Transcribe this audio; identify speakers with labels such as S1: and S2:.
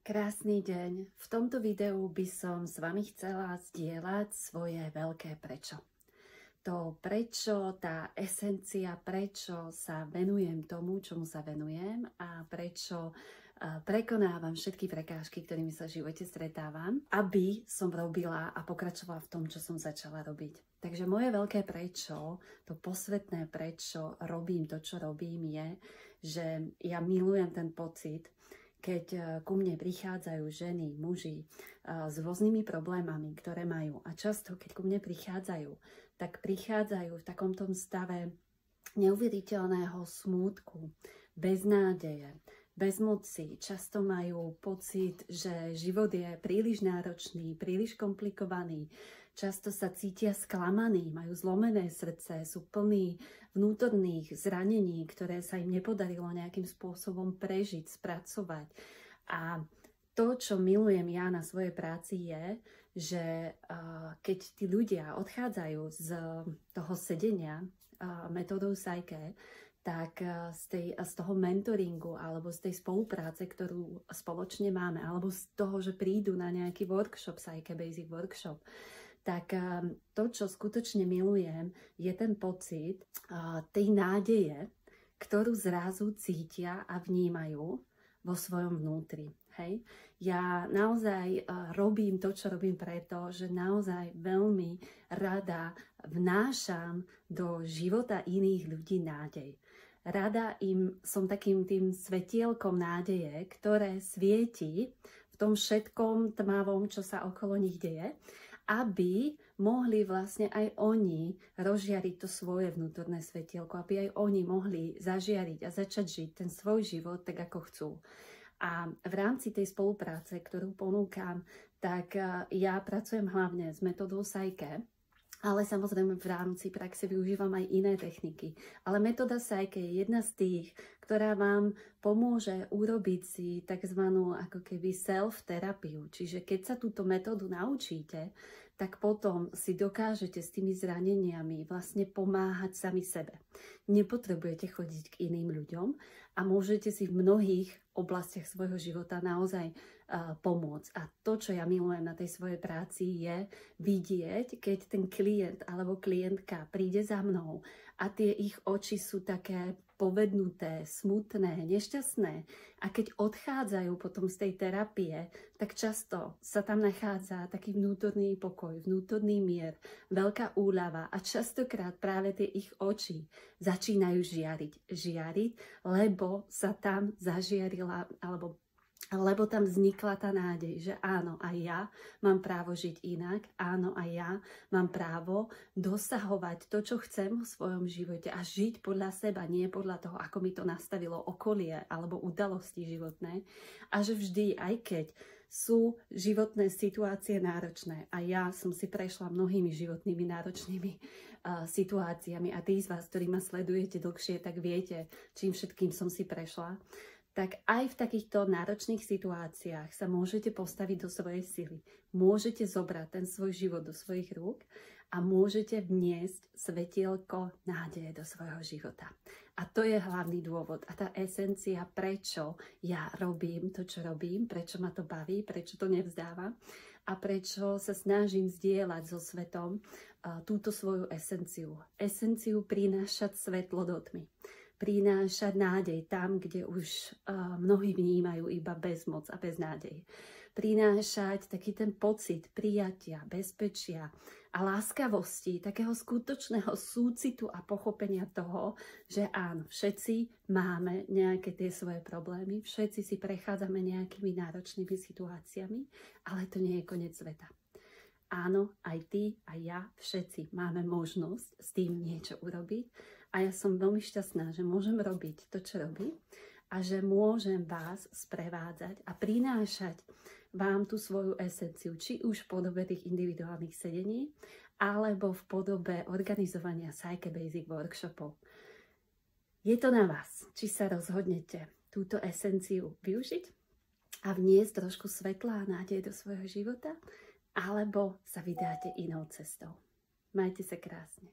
S1: Krásny deň. V tomto videu by som s vami chcela zdieľať svoje veľké prečo. To prečo, tá esencia, prečo sa venujem tomu, čomu sa venujem a prečo prekonávam všetky prekážky, ktorými sa v živote stretávam, aby som robila a pokračovala v tom, čo som začala robiť. Takže moje veľké prečo, to posvetné prečo robím to, čo robím, je, že ja milujem ten pocit, keď ku mne prichádzajú ženy, muži s rôznymi problémami, ktoré majú. A často, keď ku mne prichádzajú, tak prichádzajú v takomto stave neuveriteľného smútku, beznádeje, bezmoci. Často majú pocit, že život je príliš náročný, príliš komplikovaný. Často sa cítia sklamaní, majú zlomené srdce, sú plní vnútorných zranení, ktoré sa im nepodarilo nejakým spôsobom prežiť, spracovať. A to, čo milujem ja na svojej práci je, že keď tí ľudia odchádzajú z toho sedenia metódou Psyche, tak z toho mentoringu alebo z tej spolupráce, ktorú spoločne máme, alebo z toho, že prídu na nejaký workshop, Psyche Basic Workshop, tak to, čo skutočne milujem, je ten pocit tej nádeje, ktorú zrazu cítia a vnímajú vo svojom vnútri. Hej? Ja naozaj robím to, čo robím preto, že naozaj veľmi rada vnášam do života iných ľudí nádej. Rada som takým tým svetielkom nádeje, ktoré svieti v tom všetkom tmavom, čo sa okolo nich deje, aby mohli vlastne aj oni rozžiariť to svoje vnútorné svetielko, aby aj oni mohli zažiariť a začať žiť ten svoj život tak, ako chcú. A v rámci tej spolupráce, ktorú ponúkam, tak ja pracujem hlavne s metódou Psyche, ale samozrejme v rámci praxe využívam aj iné techniky. Ale metóda Psyche je jedna z tých, ktorá vám pomôže urobiť si tzv. Ako keby self-terapiu. Čiže keď sa túto metódu naučíte, tak potom si dokážete s tými zraneniami vlastne pomáhať sami sebe. Nepotrebujete chodiť k iným ľuďom a môžete si v mnohých oblastiach svojho života naozaj pomôcť. A to, čo ja milujem na tej svojej práci, je vidieť, keď ten klient alebo klientka príde za mnou a tie ich oči sú také povednuté, smutné, nešťastné. A keď odchádzajú potom z tej terapie, tak často sa tam nachádza taký vnútorný pokoj, vnútorný mier, veľká úľava a častokrát práve tie ich oči začínajú žiariť, lebo sa tam zažiarila lebo tam vznikla tá nádej, že áno, aj ja mám právo žiť inak, áno, aj ja mám právo dosahovať to, čo chcem v svojom živote a žiť podľa seba, nie podľa toho, ako mi to nastavilo okolie alebo udalosti životné. A že vždy, aj keď sú životné situácie náročné a ja som si prešla mnohými životnými náročnými situáciami a tí z vás, ktorí ma sledujete dlhšie, tak viete, čím všetkým som si prešla, tak aj v takýchto náročných situáciách sa môžete postaviť do svojej sily. Môžete zobrať ten svoj život do svojich rúk a môžete vniesť svetielko nádeje do svojho života. A to je hlavný dôvod a tá esencia, prečo ja robím to, čo robím, prečo ma to baví, prečo to nevzdávam a prečo sa snažím zdieľať so svetom túto svoju esenciu. Esenciu prinášať svetlo do tmy. Prinášať nádej tam, kde už mnohí vnímajú iba bezmoc a beznádej. Prinášať taký ten pocit prijatia, bezpečia a láskavosti, takého skutočného súcitu a pochopenia toho, že áno, všetci máme nejaké tie svoje problémy, všetci si prechádzame nejakými náročnými situáciami, ale to nie je koniec sveta. Áno, aj ty, aj ja, všetci máme možnosť s tým niečo urobiť. A ja som veľmi šťastná, že môžem robiť to, čo robím a že môžem vás sprevádzať a prinášať vám tú svoju esenciu, či už v podobe tých individuálnych sedení, alebo v podobe organizovania Psyche Basic Workshopov. Je to na vás, či sa rozhodnete túto esenciu využiť a vniesť trošku svetla a nádej do svojho života, alebo sa vydáte inou cestou. Majte sa krásne.